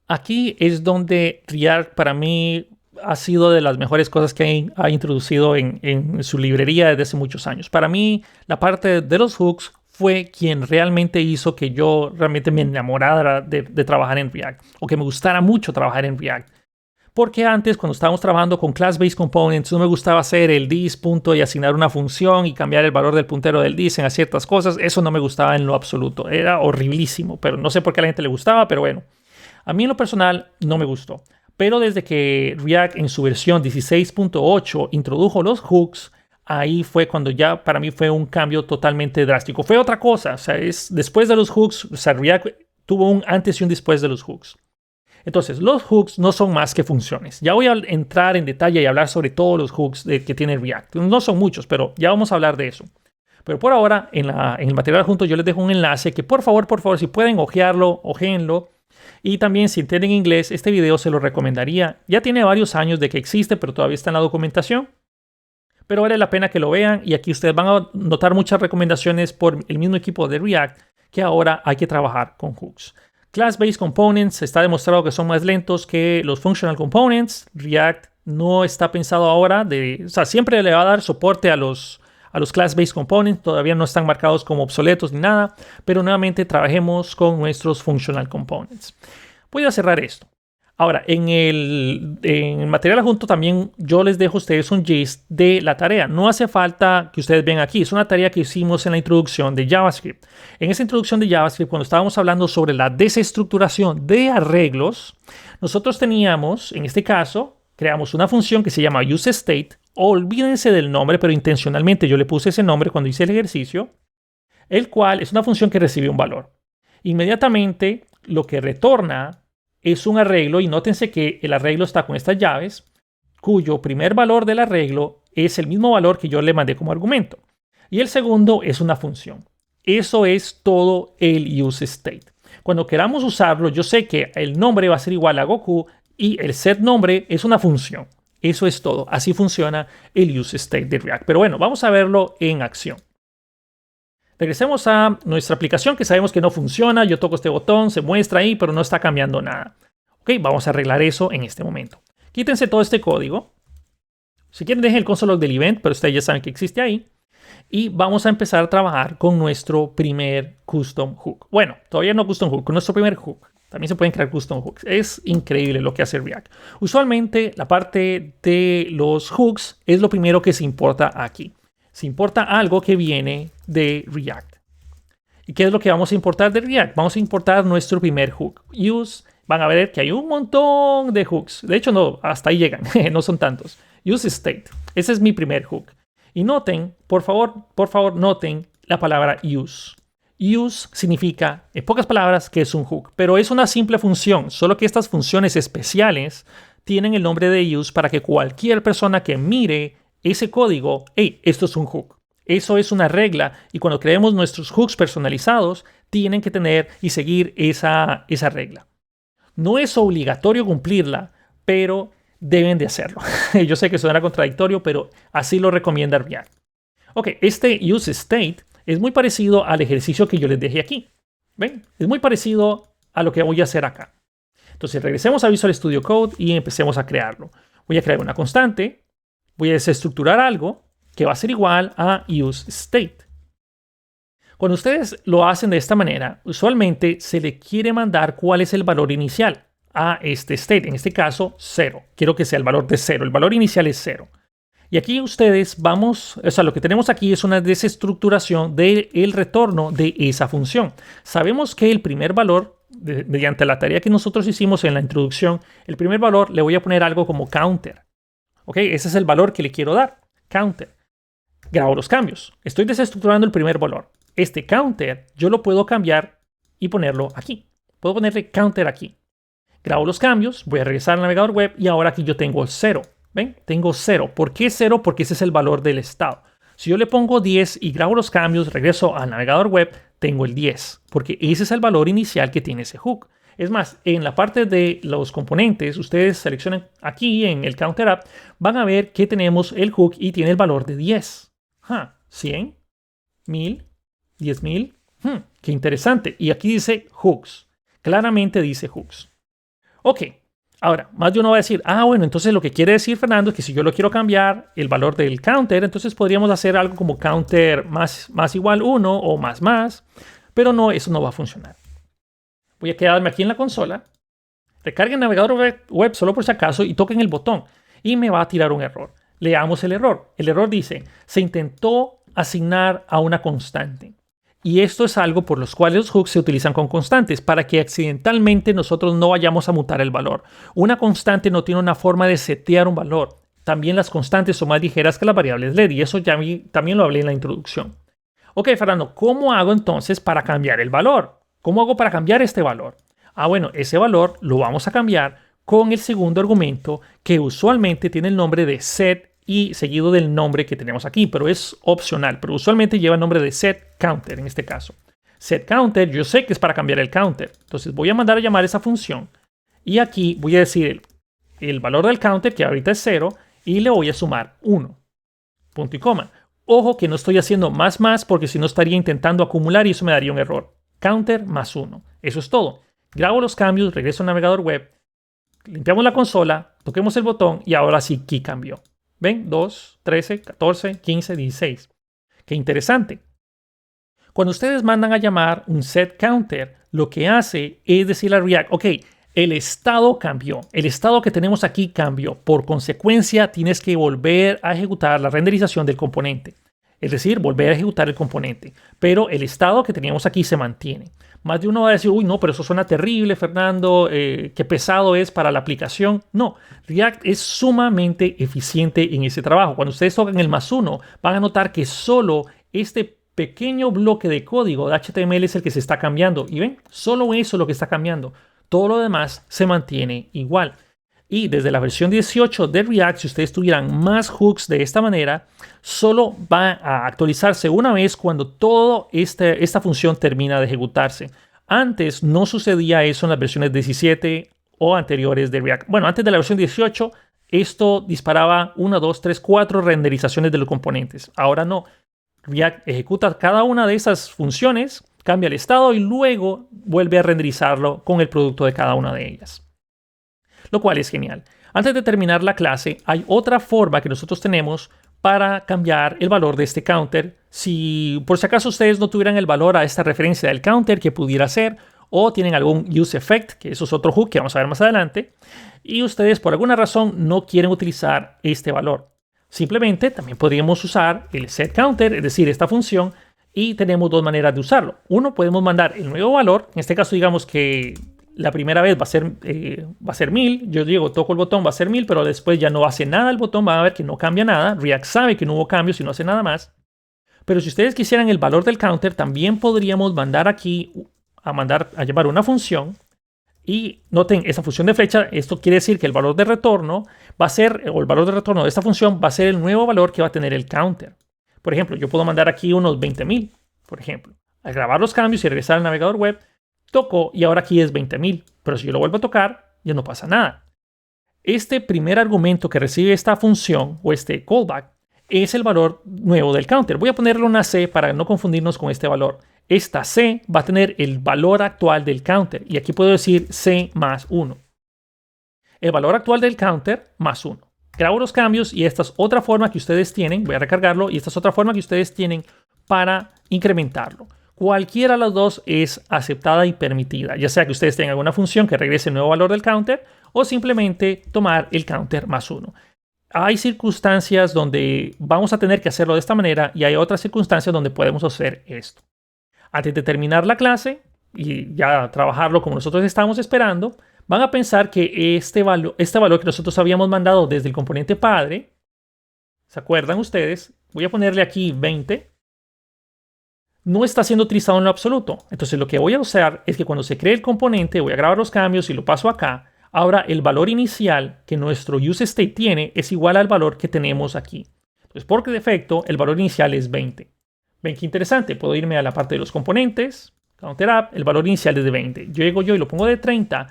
Aquí es donde React para mí ha sido de las mejores cosas que ha introducido en su librería desde hace muchos años. Para mí, la parte de los hooks fue quien realmente hizo que yo realmente me enamorara de trabajar en React o que me gustara mucho trabajar en React. Porque antes, cuando estábamos trabajando con Class-Based Components, no me gustaba hacer el dis punto y asignar una función y cambiar el valor del puntero del dis en ciertas cosas. Eso no me gustaba en lo absoluto. Era horriblísimo, pero no sé por qué a la gente le gustaba, pero bueno. A mí en lo personal no me gustó. Pero desde que React en su versión 16.8 introdujo los hooks, ahí fue cuando ya para mí fue un cambio totalmente drástico. Fue otra cosa. O sea, después de los hooks, o sea, React tuvo un antes y un después de los hooks. Entonces, los hooks no son más que funciones. Ya voy a entrar en detalle y hablar sobre todos los hooks que tiene React. No son muchos, pero ya vamos a hablar de eso. Pero por ahora, en el material adjunto yo les dejo un enlace que por favor, si pueden ojearlo, ojeenlo. Y también si entienden inglés, este video se lo recomendaría. Ya tiene varios años de que existe, pero todavía está en la documentación. Pero vale la pena que lo vean y aquí ustedes van a notar muchas recomendaciones por el mismo equipo de React que ahora hay que trabajar con hooks. Class-Based Components está demostrado que son más lentos que los Functional Components. React no está pensado ahora o sea, siempre le va a dar soporte a los Class-Based Components. Todavía no están marcados como obsoletos ni nada, pero nuevamente trabajemos con nuestros Functional Components. Voy a cerrar esto. Ahora, en el material adjunto también yo les dejo a ustedes un gist de la tarea. No hace falta que ustedes vean aquí. Es una tarea que hicimos en la introducción de JavaScript. En esa introducción de JavaScript, cuando estábamos hablando sobre la desestructuración de arreglos, nosotros teníamos, en este caso, creamos una función que se llama useState. Olvídense del nombre, pero intencionalmente yo le puse ese nombre cuando hice el ejercicio, el cual es una función que recibe un valor. Inmediatamente, lo que retorna es un arreglo, y nótense que el arreglo está con estas llaves, cuyo primer valor del arreglo es el mismo valor que yo le mandé como argumento. Y el segundo es una función. Eso es todo el useState. Cuando queramos usarlo, yo sé que el nombre va a ser igual a Goku y el setNombre es una función. Eso es todo. Así funciona el useState de React. Pero bueno, vamos a verlo en acción. Regresemos a nuestra aplicación que sabemos que no funciona. Yo toco este botón, se muestra ahí, pero no está cambiando nada. Ok, vamos a arreglar eso en este momento. Quítense todo este código. Si quieren, dejen el console log del event, pero ustedes ya saben que existe ahí. Y vamos a empezar a trabajar con nuestro primer custom hook. Bueno, todavía no custom hook, con nuestro primer hook. También se pueden crear custom hooks. Es increíble lo que hace React. Usualmente la parte de los hooks es lo primero que se importa aquí. Se importa algo que viene de React. ¿Y qué es lo que vamos a importar de React? Vamos a importar nuestro primer hook. Use. Van a ver que hay un montón de hooks. De hecho, no, hasta ahí llegan. No son tantos. useState. Ese es mi primer hook. Y noten, por favor, noten la palabra use. Use significa, en pocas palabras, que es un hook. Pero es una simple función. Solo que estas funciones especiales tienen el nombre de use para que cualquier persona que mire ese código, hey, esto es un hook. Eso es una regla y cuando creemos nuestros hooks personalizados, tienen que tener y seguir esa regla. No es obligatorio cumplirla, pero deben de hacerlo. Yo sé que suena contradictorio, pero así lo recomienda React. Ok, este useState es muy parecido al ejercicio que yo les dejé aquí. ¿Ven? Es muy parecido a lo que voy a hacer acá. Entonces regresemos a Visual Studio Code y empecemos a crearlo. Voy a crear una constante. Voy a desestructurar algo que va a ser igual a useState. Cuando ustedes lo hacen de esta manera, usualmente se le quiere mandar cuál es el valor inicial a este state. En este caso, 0. Quiero que sea el valor de 0. El valor inicial es 0. Y aquí ustedes lo que tenemos aquí es una desestructuración del retorno de esa función. Sabemos que el primer valor, mediante la tarea que nosotros hicimos en la introducción, el primer valor le voy a poner algo como counter. ¿Ok? Ese es el valor que le quiero dar. Counter. Grabo los cambios. Estoy desestructurando el primer valor. Este counter yo lo puedo cambiar y ponerlo aquí. Puedo ponerle counter aquí. Grabo los cambios. Voy a regresar al navegador web y ahora aquí yo tengo 0. ¿Ven? Tengo 0. ¿Por qué 0? Porque ese es el valor del estado. Si yo le pongo 10 y grabo los cambios, regreso al navegador web, tengo el 10. Porque ese es el valor inicial que tiene ese hook. Es más, en la parte de los componentes, ustedes seleccionan aquí en el Counter App, van a ver que tenemos el hook y tiene el valor de 10. 100, 1000, 10,000. Qué interesante. Y aquí dice hooks. Claramente dice hooks. Ok, ahora, más de uno va a decir, bueno, entonces lo que quiere decir Fernando es que si yo lo quiero cambiar el valor del counter, entonces podríamos hacer algo como counter más igual 1 o más, pero no, eso no va a funcionar. Voy a quedarme aquí en la consola, recargue el navegador web solo por si acaso y toquen el botón y me va a tirar un error. Leamos el error. El error dice, se intentó asignar a una constante. Y esto es algo por los cuales los hooks se utilizan con constantes, para que accidentalmente nosotros no vayamos a mutar el valor. Una constante no tiene una forma de setear un valor. También las constantes son más ligeras que las variables LED, y eso ya también lo hablé en la introducción. Ok, Fernando, ¿cómo hago entonces para cambiar el valor? ¿Cómo hago para cambiar este valor? Bueno, ese valor lo vamos a cambiar con el segundo argumento, que usualmente tiene el nombre de set y seguido del nombre que tenemos aquí, pero es opcional, pero usualmente lleva el nombre de setCounter en este caso. SetCounter, yo sé que es para cambiar el counter, entonces voy a mandar a llamar esa función y aquí voy a decir el valor del counter, que ahorita es 0, y le voy a sumar 1. Punto y coma. Ojo que no estoy haciendo más porque si no estaría intentando acumular y eso me daría un error. Counter más 1. Eso es todo. Grabo los cambios, regreso al navegador web, limpiamos la consola, toquemos el botón y ahora sí aquí cambió. ¿Ven? 2, 13, 14, 15, 16. Qué interesante. Cuando ustedes mandan a llamar un setCounter, lo que hace es decirle a React, ok, el estado cambió. El estado que tenemos aquí cambió. Por consecuencia, tienes que volver a ejecutar la renderización del componente. Es decir, volver a ejecutar el componente. Pero el estado que teníamos aquí se mantiene. Más de uno va a decir, uy, no, pero eso suena terrible, Fernando, qué pesado es para la aplicación. No, React es sumamente eficiente en ese trabajo. Cuando ustedes tocan el +1, van a notar que solo este pequeño bloque de código de HTML es el que se está cambiando. Y ven, solo eso es lo que está cambiando. Todo lo demás se mantiene igual. Y desde la versión 18 de React, si ustedes tuvieran más hooks de esta manera, solo va a actualizarse una vez cuando toda esta función termina de ejecutarse. Antes no sucedía eso en las versiones 17 o anteriores de React. Bueno, antes de la versión 18, esto disparaba 1, 2, 3, 4 renderizaciones de los componentes. Ahora no. React ejecuta cada una de esas funciones, cambia el estado y luego vuelve a renderizarlo con el producto de cada una de ellas. Lo cual es genial. Antes de terminar la clase, hay otra forma que nosotros tenemos para cambiar el valor de este counter. Si por si acaso ustedes no tuvieran el valor a esta referencia del counter que pudiera ser, o tienen algún use effect, que eso es otro hook que vamos a ver más adelante, y ustedes por alguna razón no quieren utilizar este valor. Simplemente también podríamos usar el setCounter, es decir, esta función, y tenemos dos maneras de usarlo. Uno, podemos mandar el nuevo valor, en este caso digamos que la primera vez va a ser 1000, yo digo, toco el botón, va a ser 1000, pero después ya no hace nada el botón, van a ver que no cambia nada, React sabe que no hubo cambios y no hace nada más. Pero si ustedes quisieran el valor del counter, también podríamos mandar aquí a llamar una función. Y noten, esa función de flecha, esto quiere decir que el valor de retorno va a ser, o el valor de retorno de esta función va a ser el nuevo valor que va a tener el counter. Por ejemplo, yo puedo mandar aquí unos 20.000, por ejemplo. Al grabar los cambios y regresar al navegador web, toco y ahora aquí es 20.000. Pero si yo lo vuelvo a tocar, ya no pasa nada. Este primer argumento que recibe esta función, o este callback, es el valor nuevo del counter. Voy a ponerle una C para no confundirnos con este valor. Esta C va a tener el valor actual del counter. Y aquí puedo decir C más 1. El valor actual del counter más 1. Grabo los cambios y esta es otra forma que ustedes tienen. Voy a recargarlo y esta es otra forma que ustedes tienen para incrementarlo. Cualquiera de las dos es aceptada y permitida. Ya sea que ustedes tengan alguna función que regrese el nuevo valor del counter o simplemente tomar el counter más 1. Hay circunstancias donde vamos a tener que hacerlo de esta manera y hay otras circunstancias donde podemos hacer esto. Antes de terminar la clase y ya trabajarlo como nosotros estamos esperando, van a pensar que este valor que nosotros habíamos mandado desde el componente padre, ¿se acuerdan ustedes? Voy a ponerle aquí 20. No está siendo utilizado en lo absoluto. Entonces lo que voy a usar es que cuando se cree el componente, voy a grabar los cambios y lo paso acá. Ahora el valor inicial que nuestro useState tiene es igual al valor que tenemos aquí. Entonces por defecto el valor inicial es 20. Ven qué interesante, puedo irme a la parte de los componentes, counter up, el valor inicial es de 20. Llego yo y lo pongo de 30,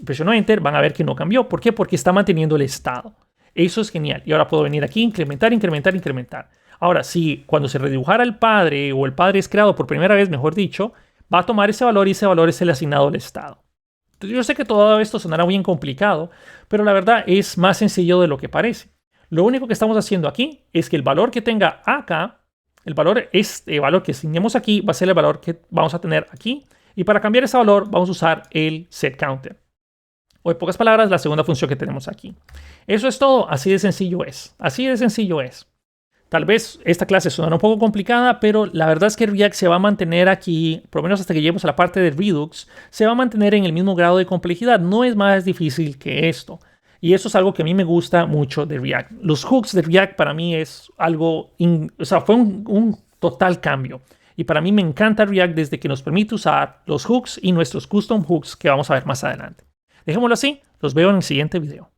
presiono Enter, van a ver que no cambió. ¿Por qué? Porque está manteniendo el estado. Eso es genial. Y ahora puedo venir aquí, incrementar, incrementar, incrementar. Ahora, si cuando se redibujara el padre o el padre es creado por primera vez, mejor dicho, va a tomar ese valor y ese valor es el asignado al estado. Yo sé que todo esto sonará bien complicado, pero la verdad es más sencillo de lo que parece. Lo único que estamos haciendo aquí es que el valor que tenga acá, este valor que asignemos aquí, va a ser el valor que vamos a tener aquí. Y para cambiar ese valor vamos a usar el setCounter. O en pocas palabras, la segunda función que tenemos aquí. Eso es todo, así de sencillo es. Así de sencillo es. Tal vez esta clase suena un poco complicada, pero la verdad es que React se va a mantener aquí, por lo menos hasta que lleguemos a la parte de Redux, se va a mantener en el mismo grado de complejidad. No es más difícil que esto. Y eso es algo que a mí me gusta mucho de React. Los hooks de React para mí es algo, fue un total cambio. Y para mí me encanta React desde que nos permite usar los hooks y nuestros custom hooks que vamos a ver más adelante. Dejémoslo así, los veo en el siguiente video.